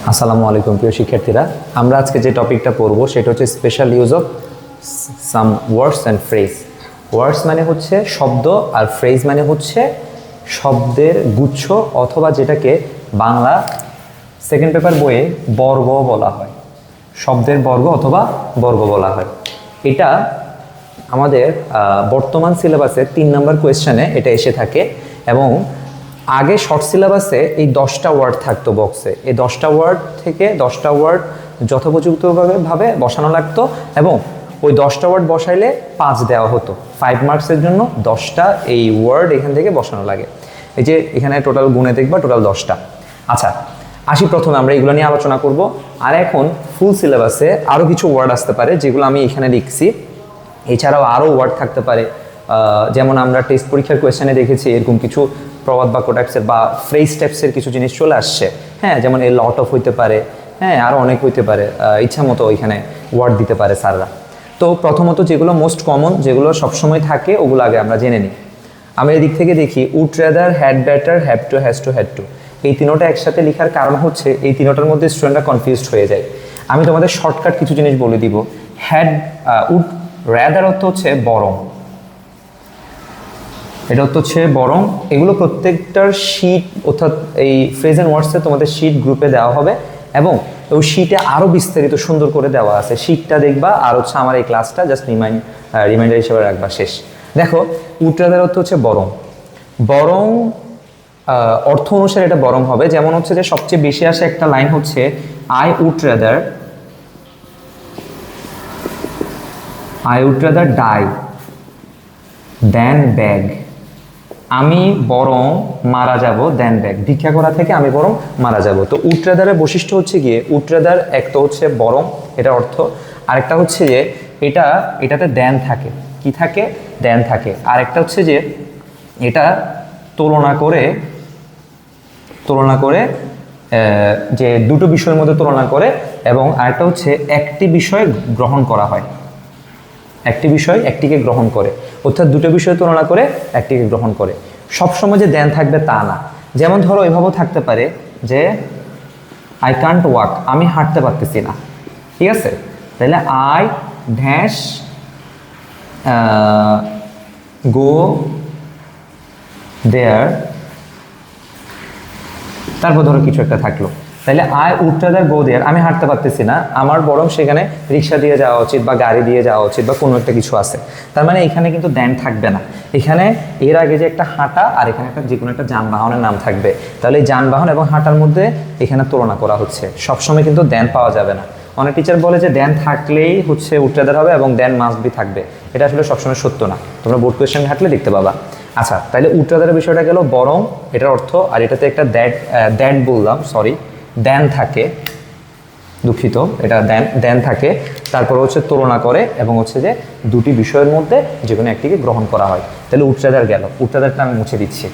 আসসালামু আলাইকুম প্রিয় শিক্ষার্থীরা, আমরা আজকে যে টপিকটা পড়ব সেটা হচ্ছে special use of some words and phrase. Words মানে হচ্ছে শব্দ আর ফ্রেজ মানে হচ্ছে শব্দের গুচ্ছ, অথবা যেটাকে বাংলা সেকেন্ড পেপার বইয়ে বর্গ বলা হয়। শব্দের বর্গ অথবা বর্গ বলা হয়। এটা আমাদের বর্তমান সিলেবাসে 3 নম্বর কোয়েশ্চেনে এটা এসে থাকে, এবং আগে শর্ট সিলেবাসে এই 10টা ওয়ার্ড থাকতো বক্সে। এই 10টা ওয়ার্ড থেকে 10টা ওয়ার্ড যথোপযুক্তভাবে বসানো লাগতো, এবং ওই 10টা ওয়ার্ড বসাইলে 5 দেওয়া হতো। 5 মার্কসের জন্য 10টা এই ওয়ার্ড এখান থেকে বসানো লাগে। এই যে এখানে টোটাল গুণে দেখবা টোটাল 10টা। আচ্ছা, আসি প্রথমে আমরা এগুলো নিয়ে আলোচনা করব। আর এখন ফুল সিলেবাসে আরও কিছু ওয়ার্ড আসতে পারে যেগুলো আমি এখানে লিখছি। এছাড়াও আরও ওয়ার্ড থাকতে পারে, যেমন আমরা টেস্ট পরীক্ষার কোয়েশ্চেনে দেখেছি এরকম কিছু প্রবাদ বাক্য টাইপসের বা ফ্রেজ টাইপসের কিছু জিনিস চলে আসছে। হ্যাঁ, যেমন এই লট অফ হইতে পারে, হ্যাঁ আরও অনেক হইতে পারে, ইচ্ছা মতো ওইখানে ওয়ার্ড দিতে পারে স্যাররা। তো প্রথমত যেগুলো মোস্ট কমন, যেগুলো সবসময় থাকে, ওগুলো আগে আমরা জেনে নিই। আমরা এদিক থেকে দেখি would rather, had better, have to, has to, had to. এই তিনোটা একসাথে লেখার কারণ হচ্ছে এই তিনোটার মধ্যে স্টুডেন্টরা কনফিউজড হয়ে যায়। আমি তোমাদের শর্টকাট কিছু জিনিস বলে দিব। উড রেদার অর্থ হচ্ছে বরং, এটা হচ্ছে বরং। এগুলো প্রত্যেকটার শিট, অর্থাৎ এই ফ্রেজ অ্যান্ড ওয়ার্ডসে তোমাদের শিট গ্রুপে দেওয়া হবে, এবং ওই শিটে আরও বিস্তারিত সুন্দর করে দেওয়া আছে। শিটটা দেখবা, আর হচ্ছে আমার এই ক্লাসটা জাস্ট রিমাইন্ডার হিসেবে রাখবা। শেষ দেখো, উড রেদার অর্থ হচ্ছে বরং। বরং অর্থ অনুসারে এটা বরং হবে। যেমন হচ্ছে যে সবচেয়ে বেশি আসে একটা লাইন হচ্ছে I would rather die than beg. আমি বরং মারা যাব দেন ব্যাগ। ভিক্ষা করা থেকে আমি বরং মারা যাব। তো উড রেদারের বৈশিষ্ট্য হচ্ছে গিয়ে, উড রেদার এক তো হচ্ছে বরং, এটা অর্থ। আরেকটা হচ্ছে যে এটাতে দেন থাকে। কি থাকে? দেন থাকে। আরেকটা হচ্ছে যে এটা তুলনা করে যে দুটো বিষয়ের মধ্যে তুলনা করে, এবং আরেকটা হচ্ছে একটি বিষয় গ্রহণ করা হয়। একটি বিষয় একটিকে গ্রহণ করে, অর্থাৎ দুটো বিষয় তুলনা করে একটিকে গ্রহণ করে। সবসময় যে দেন থাকবে তা না। যেমন ধরো এভাবেও থাকতে পারে যে আই কান্ট ওয়াক, আমি হাঁটতে পারতেছি না। ঠিক আছে, তাহলে আই ড্যাশ গো দেয়ার, তারপর ধরো কিছু একটা থাকলো। তাহলে আই উড রেদার গো দেয়ার, আমি হাঁটতে পারতেছি না, আমার বরং সেখানে রিক্সা দিয়ে যাওয়া উচিত বা গাড়ি দিয়ে যাওয়া উচিত বা কোনো একটা কিছু আছে। তার মানে এখানে কিন্তু দেন থাকবে না। এখানে এর আগে যে একটা হাঁটা, আর এখানে একটা যে কোনো একটা যানবাহনের নাম থাকবে। তাহলে এই যানবাহন এবং হাঁটার মধ্যে এখানে তুলনা করা হচ্ছে। সবসময় কিন্তু দেন পাওয়া যাবে না। অনেক টিচার বলে যে দেন থাকলেই হচ্ছে উড রেদার হবে এবং দেন মাস্ট বি থাকবে। এটা আসলে সবসময় সত্য না। তোমরা বোর্ড কোয়েশ্চেন ঘাটলে দেখতে পাবা। আচ্ছা, তাহলে উড রেদারের বিষয়টা গেল বরং, এটার অর্থ। আর এটাতে একটা দ্যাট বললাম, সরি, দেন থাকে, দুঃখিত, এটা দেন থাকে। তারপর হচ্ছে তুলনা করে, এবং হচ্ছে যে দুটি বিষয়ের মধ্যে যে কোনো একটিকে গ্রহণ করা হয়। তাহলে উড রেদার গেল, উড রেদারটা আমি মুছে দিচ্ছি।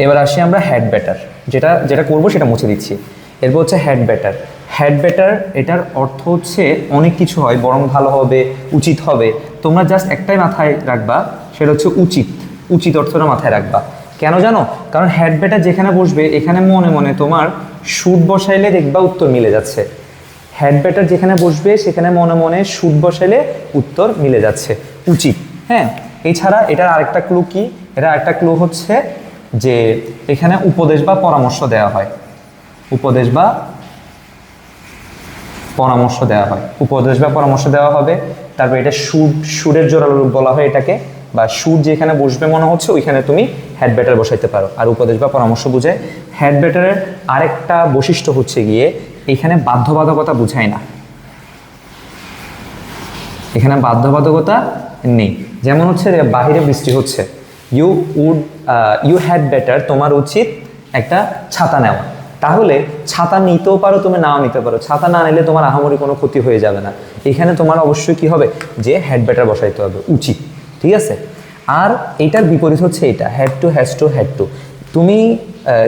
এবার আসি আমরা হ্যাড বেটার, যেটা করবো সেটা মুছে দিচ্ছি। এরপর হচ্ছে হ্যাড বেটার। হ্যাড বেটার এটার অর্থ হচ্ছে অনেক কিছু হয়, বরং ভালো হবে, উচিত হবে। তোমরা জাস্ট একটাই মাথায় রাখবা, সেটা হচ্ছে উচিত। উচিত অর্থটা মাথায় রাখবা। কেন জানো? কারণ হ্যাড বেটার যেখানে বসবে এখানে মনে মনে তোমার শুট বসাইলে দেখবা উত্তর মিলে যাচ্ছে। হ্যাড বেটার যেখানে বসবে সেখানে মনে মনে শুট বসাইলে উত্তর মিলে যাচ্ছে। উচিত। হ্যাঁ, এছাড়া এটার আরেকটা ক্লু কি? এটার আরেকটা ক্লু হচ্ছে যে এখানে উপদেশ বা পরামর্শ দেওয়া হয়। উপদেশ বা পরামর্শ দেওয়া হয়। উপদেশ বা পরামর্শ দেওয়া হবে। তারপর এটা সুরের জোরালো রূপ বলা হয় এটাকে, বা সুর যেখানে বসবে মনে হচ্ছে ওইখানে তুমি হ্যাড বেটার বসাইতে পারো। আর উপদেশ বা পরামর্শ বুঝায়। হ্যাড বেটারের আরেকটা বৈশিষ্ট্য হচ্ছে গিয়ে এখানে বাধ্যবাধকতা বুঝায় না। এখানে বাধ্যবাধকতা নেই। যেমন হচ্ছে বাহিরে বৃষ্টি হচ্ছে, ইউ হ্যাড বেটার, তোমার উচিত একটা ছাতা নেওয়া। তাহলে ছাতা নিতেও পারো, তুমি নাও নিতে পারো। ছাতা না নিলে তোমার আহামরি কোনো ক্ষতি হয়ে যাবে না। এখানে তোমার অবশ্যই কি হবে, যে হ্যাড বেটার বসাইতে হবে, উচিত। ঠিক আছে। আর এটার বিপরীত হচ্ছে এটা, had to, has to, had two. তুমি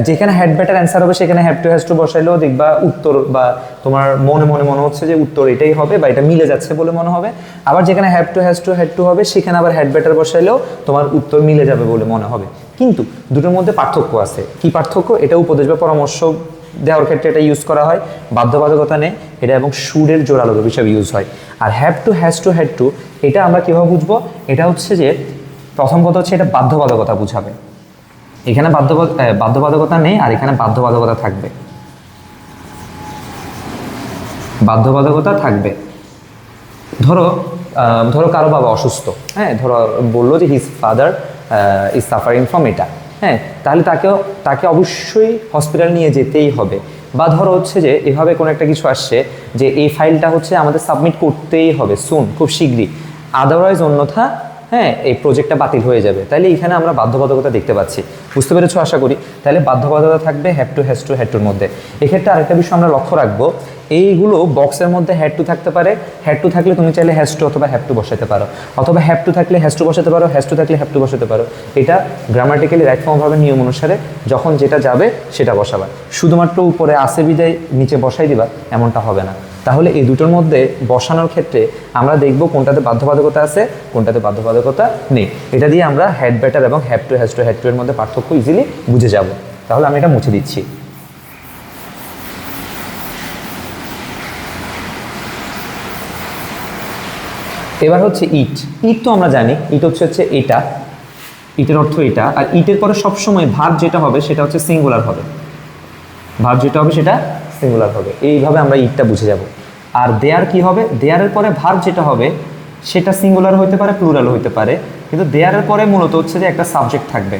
যেখানে হ্যাড বেটার অ্যান্সার হবে সেখানে হ্যাভ টু, হ্যাজ টু বসাইলেও দেখবা উত্তর, বা তোমার মনে হচ্ছে যে উত্তর এটাই হবে বা এটা মিলে যাচ্ছে বলে মনে হবে। আবার যেখানে have to, has to, had two হবে সেখানে আবার হ্যাড বেটার বসাইলেও তোমার উত্তর মিলে যাবে বলে মনে হবে। কিন্তু দুটোর মধ্যে পার্থক্য আছে। কি পার্থক্য? এটা উপদেশ বা পরামর্শ দেওয়ার ক্ষেত্রে এটা ইউজ করা হয়, বাধ্যবাধকতা নেই এটা, এবং শুডের জোরালো ভার্ব হিসাবে ইউজ হয়। আর have to, has to, had to এটা আমরা কীভাবে বুঝবো? এটা হচ্ছে যে প্রথম কথা হচ্ছে এটা বাধ্যবাধকতা বুঝাবে। এখানে বাধ্যবাধকতা নেই, আর এখানে বাধ্যবাধকতা থাকবে, বাধ্যবাধকতা থাকবে। ধরো কারো বাবা অসুস্থ, হ্যাঁ, ধরো বললো যে his father is suffering from এটা, হ্যাঁ, তাহলে তাকে অবশ্যই হসপিটাল নিয়ে যেতেই হবে। বা ধরো হচ্ছে যে এভাবে কোনো একটা কিছু আসছে যে এই ফাইলটা হচ্ছে আমাদের সাবমিট করতেই হবে সুন, খুব শীঘ্রই, আদারওয়াইজ অন্যথা হ্যাঁ এই প্রজেক্টটা বাতিল হয়ে যাবে। তাহলে এখানে আমরা বাধ্যবাধকতা দেখতে পাচ্ছি, বুঝতে পেরেছো আশা করি। তাহলে বাধ্যবাধকতা থাকবে have to, has to, had টুর মধ্যে। এক্ষেত্রে আরেকটা বিষয় আমরা লক্ষ্য রাখবো, এইগুলো বক্সের মধ্যে হ্যাড টু থাকতে পারে, হ্যাড টু থাকলে তুমি চাইলে হ্যাজ টু অথবা হ্যাভ টু বসাতে পারো, অথবা হ্যাভ টু থাকলে হ্যাজ টু বসাতে পারো, হ্যাজ টু থাকলে হ্যাভ টু বসাতে পারো। এটা গ্রামাটিক্যালি রাইট ফর্ম ভাবে নিয়ম অনুসারে যখন যেটা যাবে সেটা বসাবা, শুধুমাত্র উপরে আসে বিদায় নিচে বসাই দিবা এমনটা হবে না। তাহলে এই দুটোর মধ্যে বসানোর ক্ষেত্রে আমরা দেখব কোনটাতে বাধ্যবাধকতা আছে, কোনটাতে বাধ্যবাধকতা নেই। এটা দিয়ে আমরা হ্যাড বেটার এবং have to, has to, had two এর মধ্যে পার্থক্য ইজিলি বুঝে যাব। তাহলে আমি এটা মুছে দিচ্ছি। এবার হচ্ছে ইট। ইট তো আমরা জানি, ইট হচ্ছে এটা, ইটের অর্থ এটা। আর ইটের পরে সবসময় ভার্ব যেটা হবে সেটা হচ্ছে সিঙ্গুলার হবে, ভার্ব যেটা হবে সেটা সিঙ্গুলার হবে। এইভাবে আমরা ইটটা বুঝে যাব। আর দেয়ার কি হবে? দেয়ারের পরে ভার্ব যেটা হবে সেটা সিঙ্গুলার হইতে পারে, প্লুরাল হইতে পারে, কিন্তু দেয়ারের পরে মূলত হচ্ছে যে একটা সাবজেক্ট থাকবে।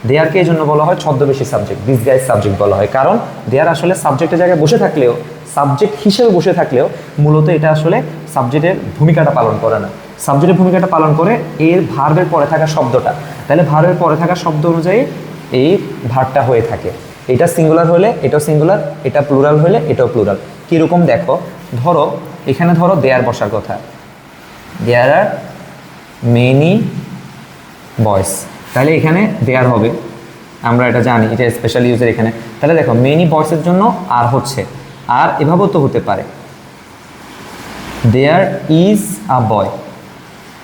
দেয়ারকে এই জন্য বলা হয় ছদ্মবেশী সাবজেক্ট, ডিসগাইজ সাবজেক্ট বলা হয়, কারণ দেয়ার আসলে সাবজেক্টের জায়গায় বসে থাকলেও, সাবজেক্ট হিসেবে বসে থাকলেও মূলত এটা আসলে সাবজেক্টের ভূমিকাটা পালন করে না। সাবজেক্টের ভূমিকাটা পালন করে এর ভার্বের পরে থাকা শব্দটা। তাহলে ভার্বের পরে থাকা শব্দ অনুযায়ী এই ভার্বটা হয়ে থাকে। এটা সিঙ্গুলার হলে এটাও সিঙ্গুলার, এটা প্লুরাল হলে এটাও প্লুরাল। কীরকম দেখো, ধরো এখানে ধরো দেয়ার বসার কথা, দেয়ার আর মেনি বয়েস, তাহলে এখানে দেয়ার হবে, আমরা এটা জানি, এটা স্পেশাল ইউজের এখানে। তাহলে দেখো মেনি বয়েসের জন্য আর হচ্ছে, আর এভাবেও তো হতে পারে দেয়ার ইজ আ বয়,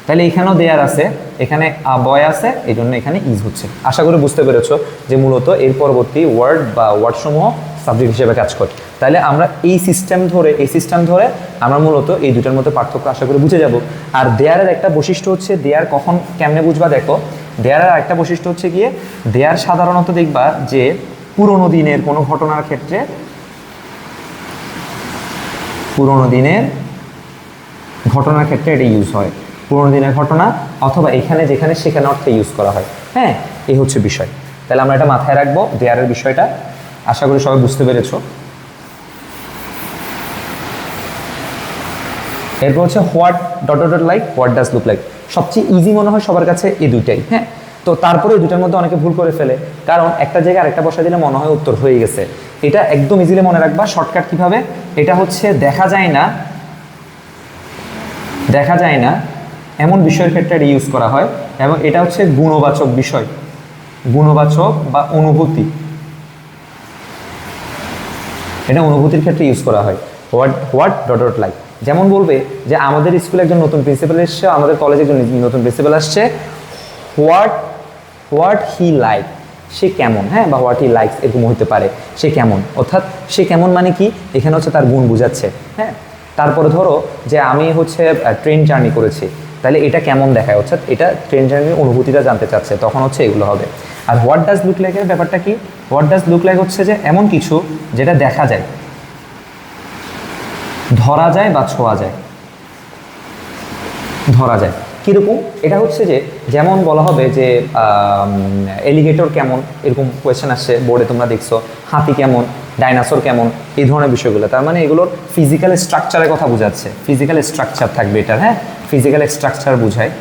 তাহলে এখানেও দেয়ার আছে, এখানে আ বয় আছে, এই জন্য এখানে ইজ হচ্ছে। আশা করি বুঝতে পেরেছো যে মূলত এর পরবর্তী ওয়ার্ড বা ওয়ার্ডসমূহ সাবজেক্ট হিসেবে কাজ করে। তাহলে আমরা এই সিস্টেম ধরে আমরা মূলত এই দুটোর মধ্যে পার্থক্য আশা করি বুঝে যাব। আর দেয়ারের একটা বৈশিষ্ট্য হচ্ছে, দেয়ার কখন কেমনে বুঝবা দেখো, দেয়ারের একটা বৈশিষ্ট্য হচ্ছে গিয়ে, দেয়ার সাধারণত দেখবা যে পুরোনো দিনের কোনো ঘটনার ক্ষেত্রে, পুরোনো দিনের ঘটনার ক্ষেত্রে এটা ইউজ হয়, পুরোনো দিনের ঘটনা, অথবা এখানে যেখানে সেখানে অর্থে ইউজ করা হয়। হ্যাঁ, এই হচ্ছে বিষয়। তাহলে আমরা এটা মাথায় রাখবো, দেয়ারের বিষয়টা। আশা করি সবাই বুঝতে পেরেছো। এরপর হচ্ছে what dot dot like, what does look like. সবচেয়ে ইজি মনে হয় সবার কাছে এই দুইটাই। হ্যাঁ, তো তারপরে এই দুটার মধ্যে অনেকে ভুল করে ফেলে, কারণ একটা জায়গায় আরেকটা বসা দিলে মনে হয় উত্তর হয়ে গেছে। এটা একদম ইজিলি মনে রাখবা, শর্টকাট কিভাবে, এটা হচ্ছে দেখা যায় না এমন বিষয়ের ক্ষেত্রে এটা ইউজ করা হয়, এবং এটা হচ্ছে গুণবাচক বিষয়, গুণবাচক বা অনুভূতি, এটা অনুভূতির ক্ষেত্রে ইউজ করা হয়। হোয়াট ডট ডট লাইক, যেমন বলবে যে আমাদের স্কুলে একজন নতুন প্রিন্সিপাল এসছে, আমাদের কলেজে একজন নতুন প্রিন্সিপাল আসছে, হোয়াট হি লাইক, সে কেমন, হ্যাঁ, বা হোয়াট হি লাইকস এরকম হতে পারে, সে কেমন, অর্থাৎ সে কেমন মানে কি, এখানে হচ্ছে তার গুণ বোঝাচ্ছে। হ্যাঁ, তারপরে ধরো যে আমি হচ্ছে ট্রেন জার্নি করেছি, তাহলে এটা কেমন দেখায়, অর্থাৎ এটা ট্রেন জার্নির অনুভূতিটা জানতে চাচ্ছে, তখন হচ্ছে এগুলো হবে। আর হোয়াট ডাজ লুক লাইকের ব্যাপারটা কি, হোয়াট ডাজ লুক লাইক হচ্ছে যে এমন কিছু যেটা দেখা যায়, ধরা যায় বা ছোঁয়া যায়, ধরা যায়। কীরকম, এটা হচ্ছে যে যেমন বলা হবে যে এলিগেটর কেমন, এরকম কোয়েশ্চেন আসছে বোর্ডে তোমরা দেখছো, হাতি কেমন, ডাইনোসর কেমন, এই ধরনের বিষয়গুলো। তার মানে এগুলোর ফিজিক্যাল স্ট্রাকচারের কথা বোঝাচ্ছে, ফিজিক্যাল স্ট্রাকচার থাকবে এটার। হ্যাঁ, ফিজিক্যাল স্ট্রাকচার বোঝায়,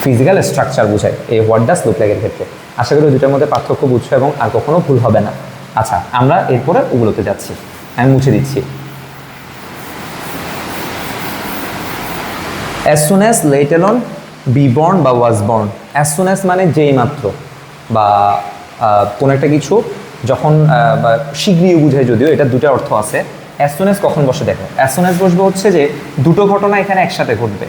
ফিজিক্যাল স্ট্রাকচার বোঝায় এই হোয়াট ডাজ লুক লাইকের ক্ষেত্রে। আশা করি দুটার মধ্যে পার্থক্য বুঝছো এবং আর কখনো ভুল হবে না। আচ্ছা, আমরা এরপরে ওগুলোতে যাচ্ছি, আমি মুছে দিচ্ছি। as soon as, let alone, be born বা was born। as soon as মানে যেই মাত্র, বা কোন একটা কিছু যখন, বা শীঘ্রই বোঝায়, যদিও এটা দুটো অর্থ আছে। as soon as কখন বসে দেখো, as soon as বসবে হচ্ছে যে দুটো ঘটনা এখানে একসাথে ঘটবে,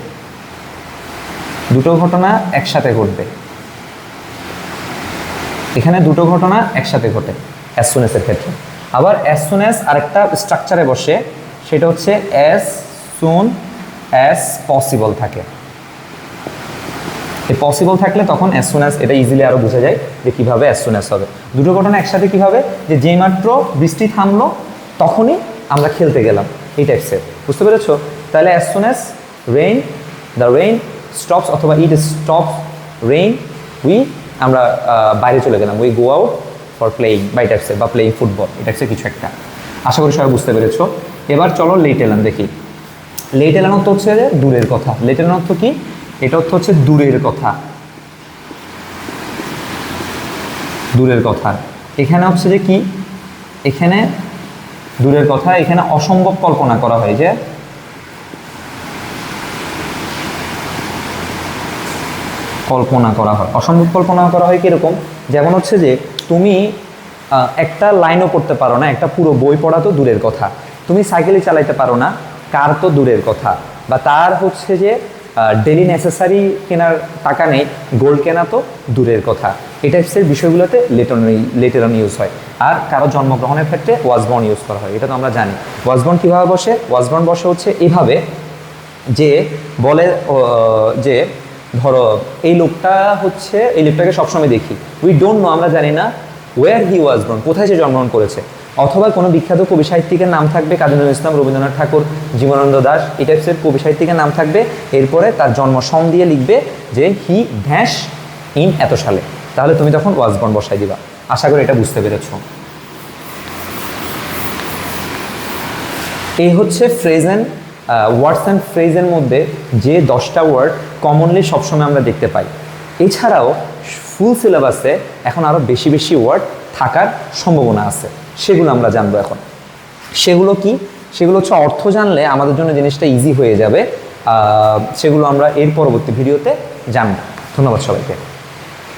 দুটো ঘটনা একসাথে ঘটবে, এখানে দুটো ঘটনা একসাথে ঘটে। অ্যাজ সুন এর ক্ষেত্রে। আবার অ্যাজ সুন অ্যাজ আরেকটা স্ট্রাকচারে বসে, সেটা হচ্ছে অ্যাজ সুন অ্যাজ পসিবল থাকে। এই পসিবল থাকলে তখন অ্যাজ সুন অ্যাজ, এটা ইজিলি আরও বোঝা যায় যে কীভাবে অ্যাজ সুন অ্যাজ হবে। দুটো ঘটনা একসাথে কীভাবে, যে যেইমাত্র বৃষ্টি থামলো তখনই আমরা খেলতে গেলাম, এই টাইপসের, বুঝতে পেরেছো? তাহলে as soon as rain, the rain stops, অথবা ইট স্টপস রেইন, আমরা বাইরে চলে গেলাম, we go out for playing, বা এই টাইপসের, বা প্লেয়িং ফুটবল, এই টাইপসের কিছু একটা। আশা করি সবাই বুঝতে পেরেছো। এবার চলো লেট এলান দেখি। লেট এলান অর্থ হচ্ছে যে দূরের কথা। লেট এলান অর্থ কি? এটা অর্থ হচ্ছে দূরের কথা, দূরের কথা। এখানে হচ্ছে যে কি, এখানে দূরের কথা, এখানে অসম্ভব কল্পনা করা হয়, যে কল্পনা করা হয়, অসম্ভব কল্পনা করা হয় কিরকম, যেমন হচ্ছে যে তুমি একটা লাইনও পড়তে পারো না, একটা পুরো বই পড়া তো দূরের কথা, তুমি সাইকেলই চালাইতে পারো না, কার তো দূরের কথা, বা তার হচ্ছে যে ডেলি নেসেসারি কেনার টাকা নেই, গোল্ড কেনা তো দূরের কথা। এই টাইপসের বিষয়গুলোতে লেটার অন ইউজ হয়। আর কারো জন্মগ্রহণের ক্ষেত্রে ওয়াজ বর্ন ইউজ করা হয়, এটা তো আমরা জানি। ওয়াজ বর্ন কীভাবে বসে? ওয়াজ বর্ন বসে হচ্ছে এইভাবে, যে বলে যে ধরো এই লোকটাকে সবসময় দেখি, উই ডোন্ট নো, আমরা জানি না, ওয়ার হি ওয়াজ বর্ন, কোথায় সে জন্মগ্রহণ করেছে। অথবা কোনো বিখ্যাত কবি সাহিত্যিকের নাম থাকবে, কাজী নজরুল ইসলাম, রবীন্দ্রনাথ ঠাকুর, জীবনানন্দ দাশ, এই টাইপসের কবি সাহিত্যিকের নাম থাকবে, এরপরে তার জন্ম সন দিয়ে লিখবে যে হি ড্যাশ ইন এত সালে, তাহলে তুমি তখন ওয়াজ বর্ন বসাই দিবা। আশা করি এটা বুঝতে পেরেছ। এই হচ্ছে ফ্রেজ অ্যান্ড ওয়ার্ডস অ্যান্ড ফ্রেজের মধ্যে যে 10টা ওয়ার্ড কমনলি সবসময় আমরা দেখতে পাই। এছাড়াও ফুল সিলেবাসে এখন আরও বেশি বেশি ওয়ার্ড থাকার সম্ভাবনা আছে, সেগুলো আমরা জানবো এখন। সেগুলো কি? সেগুলো হচ্ছে অর্থ জানলে আমাদের জন্য জিনিসটা ইজি হয়ে যাবে, সেগুলো আমরা এর পরবর্তী ভিডিওতে জানবো। ধন্যবাদ সবাইকে।